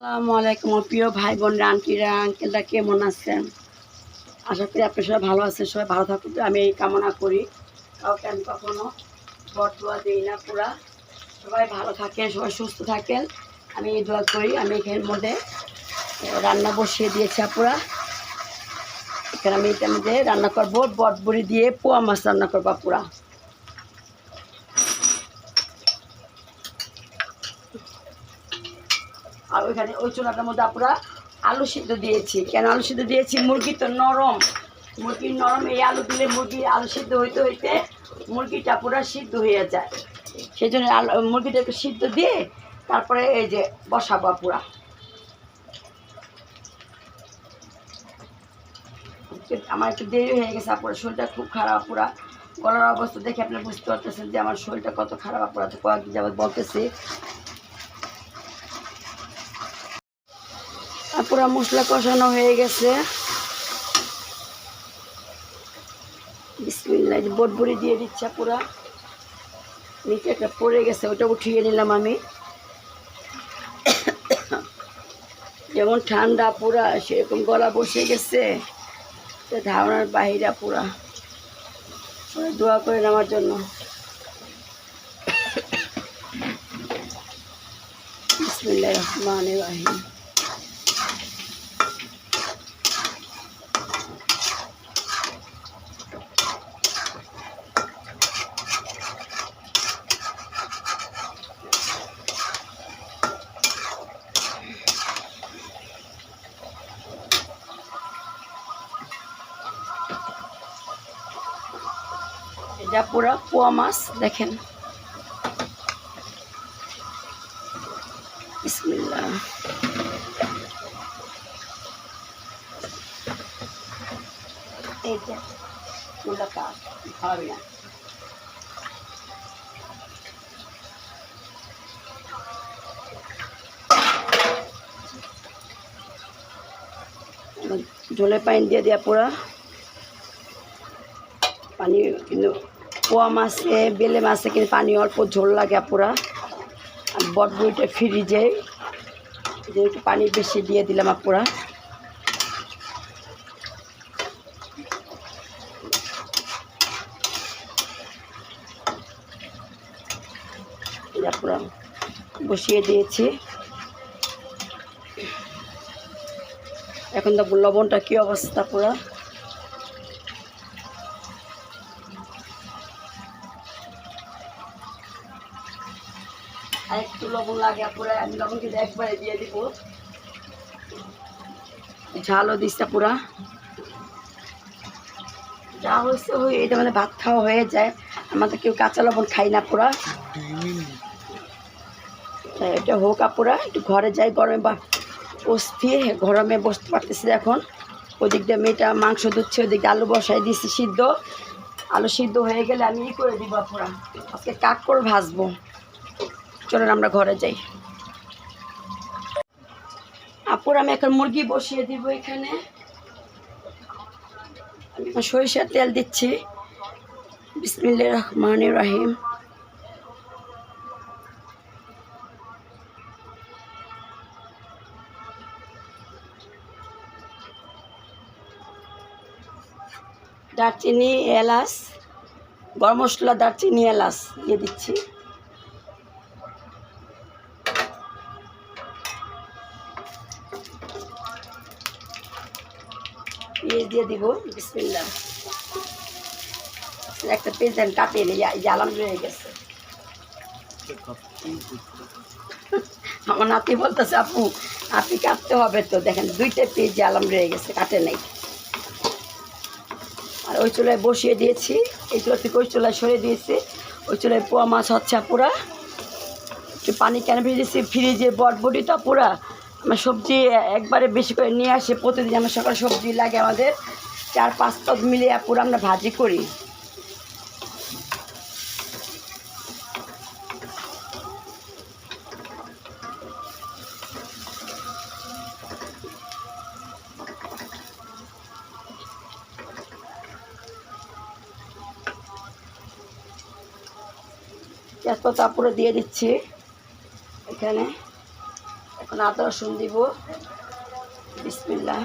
আসসালামু আলাইকুম প্রিয় ভাই বোনরা, আন্টিরা, আঙ্কেলরা, কেমন আছেন? আশা করি আপনি সবাই ভালো আছেন। সবাই ভালো থাকুন, আমি এই কামনা করি। কাউকে আমি কখনো বদদোয়া দিই না। পুরা সবাই ভালো থাকেন, সবাই সুস্থ থাকেন, আমি এই দোয়া করি। আমি এখানের মধ্যে রান্না বসিয়ে দিয়েছি আপুরা। এখানে আমি এটার মধ্যে রান্না করবো, বটবড়ি দিয়ে পোয়া মাছ রান্না করবো আপুরা। আর ওইখানে ওই চুলাটার মধ্যে আপুরা আলু সিদ্ধ দিয়েছি। কেন আলু সিদ্ধ দিয়েছি? মুরগি তো নরম, মুরগির নরম, এই আলু দিলে মুরগি আলু সিদ্ধ হইতে হইতে মুরগিটা পুরা সিদ্ধ হয়ে যায়। সেই জন্য মুরগিটা একটু সিদ্ধ দিয়ে তারপরে এই যে বসাবো পুরা। আমার একটু দেরি হয়ে গেছে আপুরা, শরীরটা খুব খারাপ পুরা। গলার অবস্থা দেখে আপনি বুঝতে পারতেছেন যে আমার শরীরটা কত খারাপ আপুরা। তো কয়েকদিন যাবত বলতেছি। পুরা মশলা কষানো হয়ে গেছে। বিসমিল্লাহ, বটবড়ি দিয়ে দিচ্ছে পুরা। নিচে একটা পড়ে গেছে, ওটা উঠিয়ে নিলাম আমি। যেমন ঠান্ডা পুরা, সেরকম গলা বসে গেছে, ধারণার বাহিরা পুরা। দোয়া করেন আমার জন্য। বিসমিল্লাহির রহমানির রহিম। এটা পুরা পোয়া মাছ দেখেন। বিসমিল্লাহ। এইটা চুলটা কাট, খাওয়াবি না। ঝোলে পানি দিয়ে দেওয়া পুরা পানি। কিন্তু পোয়া মাছে, বেলে মাছে কিন্তু পানি অল্প ঝোল লাগে পুরা। আর বটবড়িটা ফ্রিজে যে একটু পানি বেশি দিয়ে দিলাম পুরা। এটা পুরা বসিয়ে দিয়েছি। এখন তো লবণটা কি অবস্থা পুরা। আর একটু লবণ লাগে পুরা, আমি লবণ কিন্তু একবারে দিয়ে দিব। ঝালও দিচ্ছে পুরা। যা হয়েছে ওই এটা মানে ভাত খাওয়া হয়ে যায়। আমাদের কেউ কাঁচা লবণ খাই না পুরা। এটা হোক আপুরা, একটু ঘরে যাই, গরমে বসতে গরমে বসতে পারতেছি এখন। ওই দিক দিয়ে মেয়েটা মাংস ধুচ্ছে, ওই দিক দিয়ে আলু বসাই দিচ্ছি সিদ্ধ। আলু সিদ্ধ হয়ে গেলে আমি করে দিব আপুরা। আজকে কাঁকড় ভাজবো। চলেন আমরা ঘরে যাই। আপুরা আমি এখন মুরগি বসিয়ে দিব এখানে। আমি সরিষার তেল দিচ্ছি। বিসমিল্লাহির রহমানির রহিম। দারচিনি, এলাচ, গরম মশলা, দারচিনি, এলাচ দিয়ে দিচ্ছি। পেঁয়াজ দিয়ে দিব। বিসমিল্লাহ। একটা পেঁয়াজ দেন, কাটিয়ে নিই, জ্বালাম রয়ে গেছে। আমার নাতি বলতেছে আপু আপনি কাটতে হবে তো। দেখেন দুইটা পেঁয়াজ জ্বালাম রয়ে গেছে, কাটে নেই। আর ওই চুলায় বসিয়ে দিয়েছি, এই চুলা থেকে ওই চুলায় সরিয়ে দিয়েছি। ওই চুলায় পোয়া মাছ হচ্ছে পুরা। একটু পানি কেন ভেজেছি, ফ্রিজে বটবড়ি তো পুরা। আমার সবজি একবারে বেশি করে নিয়ে আসে প্রতিদিন। আমার সকালে সবজি লাগে আমাদের 4-5 পদ মিলিয়ে পুরো আমরা ভাজি করি। তেজপাতা পুরো দিয়ে দিচ্ছি এখানে। এখন এখন আদা রসুন দিব। বিসমিল্লাহ।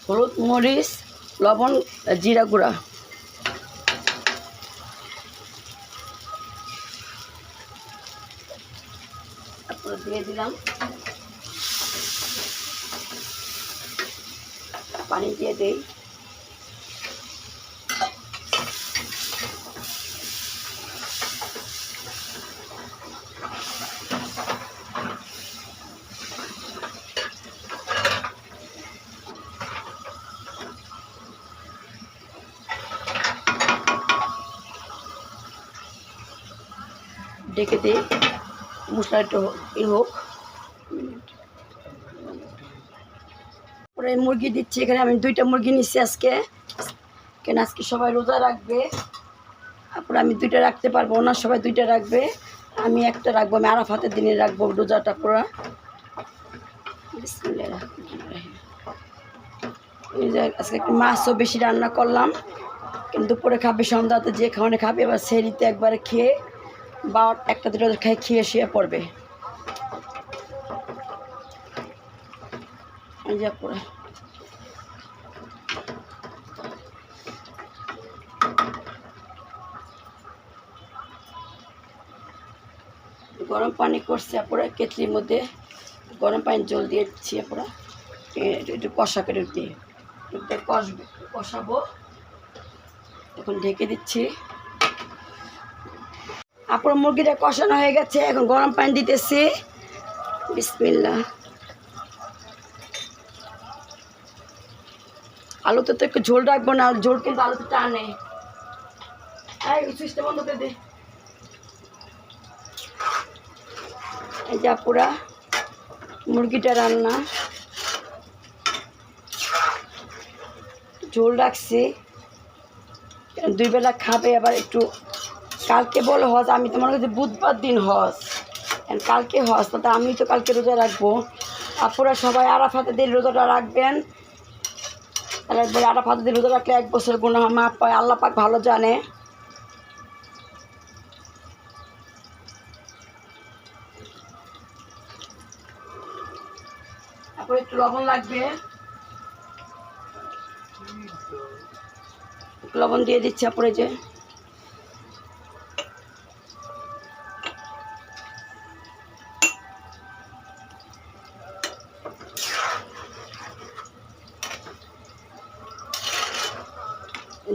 হলুদ, মরিচ, লবণ, জিরা গুঁড়া। তারপরে দিয়ে দিলাম, পানি দিয়ে দেই। ঢেকে দিই, মশলাটা হোক। পরে মুরগি দিচ্ছি। এখানে আমি 2টা মুরগি নিচ্ছি আজকে, কেন আজকে সবাই রোজা রাখবে। তারপরে আমি 2টা রাখতে পারবো না, সবাই 2টা রাখবে, আমি একটা রাখবো। আমি আরাফাতের দিনে রাখবো রোজাটা পুরা। এই যে আজকে একটু মাছও বেশি রান্না করলাম, কিন্তু দুপুরে খাবে, সন্ধ্যাতে যে খাওয়ানে খাবে, এবার সেরিতে একবারে খেয়ে বা 1টা 2টা খেয়ে শুয়ে পড়বে। এই যে পুরো গরম পানি করছে, পুরো কেটলির মধ্যে গরম পানি জল দিয়ে দিচ্ছি। পুরো একটু কষা করে দিয়ে কষাবো। এখন ঢেকে দিচ্ছি। আপনার মুরগিটা কষানো হয়ে গেছে, এখন গরম পানি দিতেছি। বিসমিল্লাহ। আলুতে তো একটু ঝোল রাখবো না, ঝোল কিন্তু আলুতে টানে। সুইচটা বন্ধ করে দে। এই যা পুরা মুরগিটা রান্না, ঝোল রাখছি। 2 বেলা খাবে। আবার একটু কালকে বলে হজ, আমি তো মনে করছি বুধবার দিন হজ, কালকে হজ, তাতে আমি তো কালকে রোজা রাখবো। আপনারা সবাই আরাফাতের দিন রোজাটা রাখবেন। তাহলে একবার আরাফাতের দিন রোজা রাখলে 1 বছর গুনাহ মাফ পায়, আল্লাহ পাক ভালো জানে। তারপরে একটু লবণ লাগবে, লবণ দিয়ে দিচ্ছি। আপনারে যে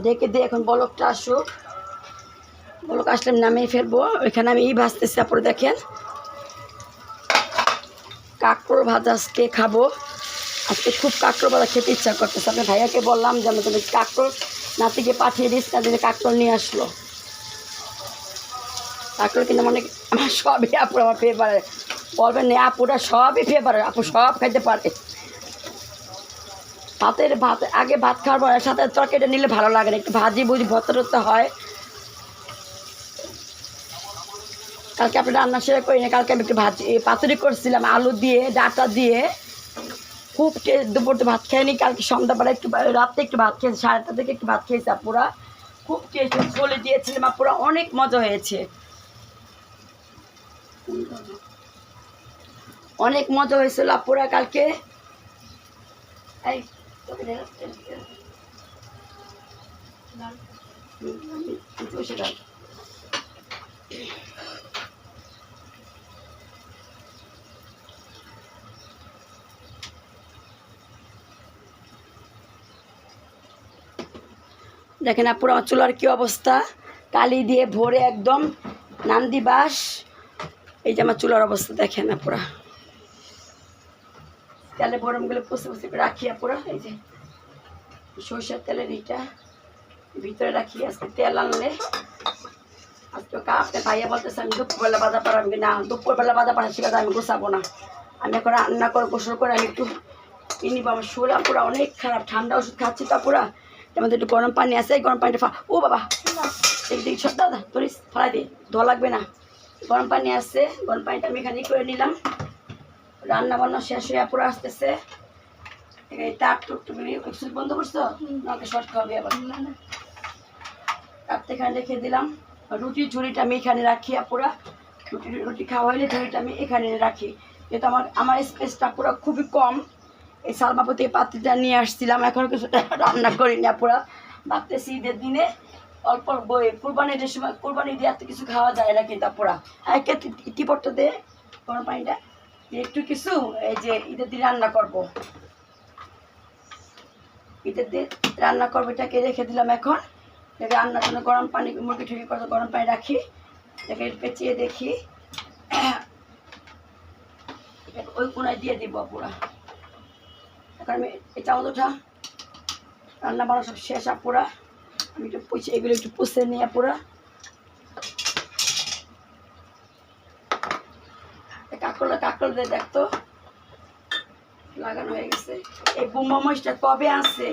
ঢেকে দিয়ে এখন বলকটা আসুক। বলক আসলে নামিয়ে ফেলবো। ওইখানে আমি ভাজতেছি। আপনারা দেখেন, কাঁকরোল ভাজা আজকে খাবো। আজকে খুব কাঁকরোল ভাজা খেতে ইচ্ছা করতেছে। আপনার ভাইয়াকে বললাম যে আমি তুমি কাঁকরোল নাতিকে পাঠিয়ে দিস, তাদের কাঁকরোল নিয়ে আসলো। কাঁকরোল কিন্তু মানে আমার সবই আপুর আমার ফেভারিট। বলবেন না, আপুরা সবই ফেভারিট, আপু সব খাইতে পারে। ভাত আগে ভাত খাওয়ার পর সাথে তরকারিটা নিলে ভালো লাগে না, একটু ভাজি বুঝি ভর্তা টর্তা হয়। কালকে আপনি রান্না সেরে করি না, কালকে আমি একটু পাতুরি করছিলাম আলু দিয়ে, ডাটা দিয়ে। খুব দুপুরতে ভাত খাইনি, কালকে সন্ধ্যাবেলা একটু, রাত্রে একটু ভাত খেয়েছি, 8:30 থেকে একটু ভাত খেয়েছি আপুরা। খুব টেস্ট চলে দিয়েছিলাম আপুরা, অনেক মজা হয়েছে, অনেক মজা হয়েছিল আপুরা কালকে। দেখেন আপুরা আমার চুলার কি অবস্থা, কালি দিয়ে ভরে একদম নান্দি বাস। এই যে আমার চুলার অবস্থা দেখেন আপুরা, তেলে গরমগুলো পুষে পুষে রাখি আপুরা। এই যে সরষের তেলের এইটা ভিতরে রাখি। আজকে তেল আনলে আজকে আপনার ভাইয়া বলতেছে আমি দুপুরবেলা বাজা পাড়াবো, না দুপুরবেলা বাজা পাড়া ঠিক আছে, আমি গোছাবো না। আমি এখন রান্না করে গোসল করে আমি একটু নিব। আমার শরীর আপুরা অনেক খারাপ, ঠান্ডা ওষুধ খাচ্ছি তো আপুরা। এর মধ্যে একটু গরম পানি আছে, গরম পানিটা ও বাবা এই দিকে সব দাদা তোর ফেলাই দিয়ে ধোয়া লাগবে না। গরম পানি আছে, গরম পানিটা আমি এখানে করে নিলাম। রান্না বান্না শেষ হয়ে পুরো আসতেছে। এই তাপ টুকটুক বন্ধ করছো, আমাকে শর্ট খাওয়াবে আবার। তাপটা এখানে রেখে দিলাম। রুটির ঝুড়িটা আমি এখানে রাখি পুরা। রুটি খাওয়া হলে ঝুড়িটা আমি এখানে রাখি, যেহেতু আমার স্পেসটা পুরো খুবই কম। এই সালমাপতি পাত্রটা নিয়ে আসছিলাম, এখনও কিছু রান্না করিনি পুরা। ভাবতেছি ঈদের দিনে অল্প বই কুরবানির সময়, কুরবানি দিয়ে এত কিছু খাওয়া যায় না কিন্তু পুরা। একে টিপটটা দে গরম পানিটা একটু কিছু, এই যে ঈদের দিন রান্না করবো, ঈদের দিন রান্না করবো, এটাকে রেখে দিলাম। এখন রান্নার জন্য গরম পানি, মুরগি ঠুকি করে গরম পানি রাখি, এটাকে পেঁচিয়ে দেখি ওই কোনায় দিয়ে দিব পুরা। এখন আমি এই চামচটা রান্না বান্না সব শেষ পুরা। আমি একটু পুষে এগুলো একটু পুষে নিয়ে পুরা কাকল দিয়ে দেখতো লাগানো হয়ে গেছে। এই বোম্বা মরিচটা কবে আসছে,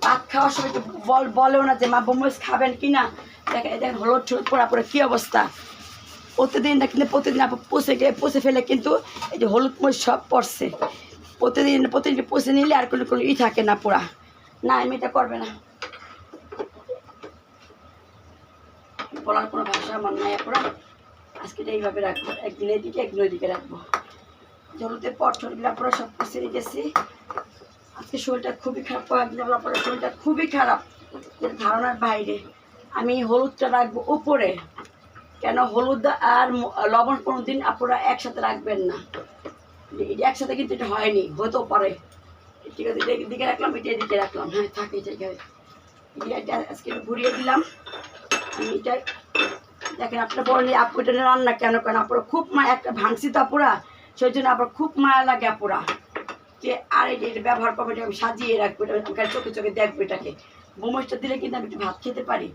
ভাত খাওয়ার সময় একটু বলেও না যে মা বোম্বা মরিচ খাবেন কিনা। দেখেন হলুদ ঠুলুদ পড়া পরে কী অবস্থা। প্রতিদিন না কিন্তু প্রতিদিন পুষে ফেলে কিন্তু এই যে হলুদ মরিচ সব পড়ছে। প্রতিদিন পুষে নিলে আর কোনো থাকে না পোড়া। না আমি এটা করবে না, বলার কোনো ভাষা আমার নাই পোড়া। আজকে এটা এইভাবে রাখবো, একদিন এদিকে একদিন ওইদিকে রাখবো। হলুদের পটলগুলো পুরো সব পুষে রেখেছি। আজকে শরীরটা খুবই খারাপ, কয়েকদিন পরে শরীরটা খুবই খারাপ, ধারণার বাইরে। আমি হলুদটা রাখবো উপরে, কেন হলুদ আর লবণ কোনো দিন আপনারা একসাথে রাখবেন না। এটা একসাথে কিন্তু এটা হয়নি, হতেও পারে। ঠিক আছে, এদিকে রাখলাম, এটা এদিকে রাখলাম। হ্যাঁ থাকে এটা আজকে একটু ঘুরিয়ে দিলাম আমি। এটা দেখেন আপনার বলেন আপু এটা রান্না কেন কেন আপনারা খুব মায়া, একটা ভাঙছি তো আপুরা, সেই জন্য আপনার খুব মায়া লাগে আপুরা যে আর এটা ব্যবহার করবো, এটা আমি সাজিয়ে রাখবো, এটা চোখে চোখে দেখবো। এটাকে মোমোজটা দিলে কিন্তু আমি একটু ভাত খেতে পারি।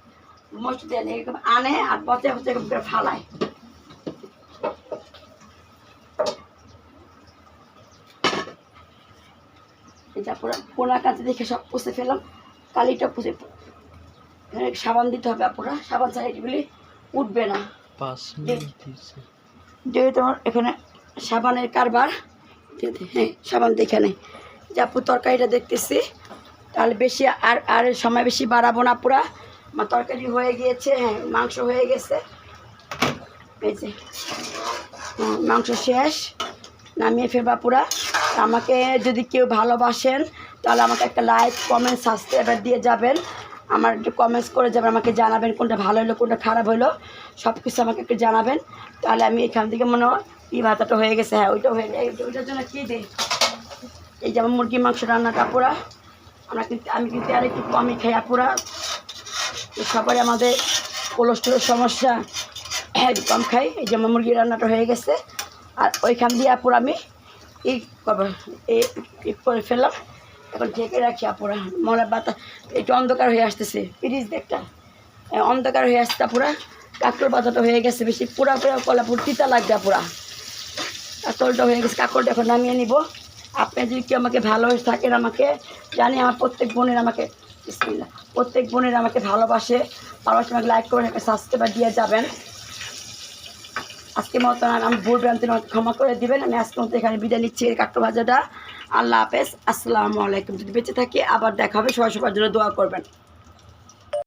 মোমোজটা দিয়ে এরকম আনে আর পচে পচে এরকম করে ফালায়। এটা পুরো কোনা কাছে দেখে সব পুষে ফেলাম, কালিটা পুষে। সাবান দিতে হবে আপুরা, সাবান ছাড়া এগুলি উঠবে না। যেহেতু আমার এখানে সাবানের কারবার, হ্যাঁ সাবান দেখে নেই যে আপু তরকারিটা দেখতেছি, তাহলে বেশি আর সময় বেশি বাড়াবো না পুরা। আমার তরকারি হয়ে গিয়েছে, হ্যাঁ মাংস হয়ে গেছে, এই যে মাংস শেষ, নামিয়ে ফেলবা পুরা। আমাকে যদি কেউ ভালোবাসেন তাহলে আমাকে একটা লাইক কমেন্ট সাবস্ক্রাইব দিয়ে যাবেন, আমার একটু কমেন্টস করে যাবেন, আমাকে জানাবেন কোনটা ভালো হলো কোনটা খারাপ হলো, সব কিছু আমাকে একটু জানাবেন। তাহলে আমি এখান থেকে মনে হয় এই ভাতাটা হয়ে গেছে, হ্যাঁ ওইটা হয়ে গেছে। ওইটার জন্য কী দিই, এই যেমন মুরগি মাংস রান্নাটা পুরা আমি কিন্তু আর একটু কমই খাই পুরা। সবাই আমাদের কোলেস্ট্রলের সমস্যা, কম খাই। এই যেমন মুরগি রান্নাটা হয়ে গেছে, আর ওইখান দিয়ে পুরো আমি এই করে ফেললাম। এখন ঢেকে রাখি পুরা। মনে বাতাস একটু অন্ধকার হয়ে আসতেছে, ফ্রিজ দেখটা অন্ধকার হয়ে আসতে পুরা। কাঁকড় বাজাটা হয়ে গেছে বেশি, পুরা কলাপুর তিতা লাগবে পুরা। কাঁকড়টা হয়ে গেছে, কাঁকড়টা এখন নামিয়ে নিব। আপনি যদি কেউ আমাকে ভালোবেসে থাকেন, আমাকে জানি আমার প্রত্যেক বোনের আমাকে ভালোবাসে, আমাকে লাইক করে একটা সাবস্ক্রাইব দিয়ে যাবেন। আজকে মতো আমি ভুল ভ্রান্তি ক্ষমা করে দিবেন। আমি আজকে মতো এখানে বিদায় নিচ্ছি কাঁকড় ভাজাটা। আল্লাহ হাফেজ, আসসালামু আলাইকুম। যদি বেঁচে থাকি আবার দেখা হবে, সবাই সবার জন্য দোয়া করবেন।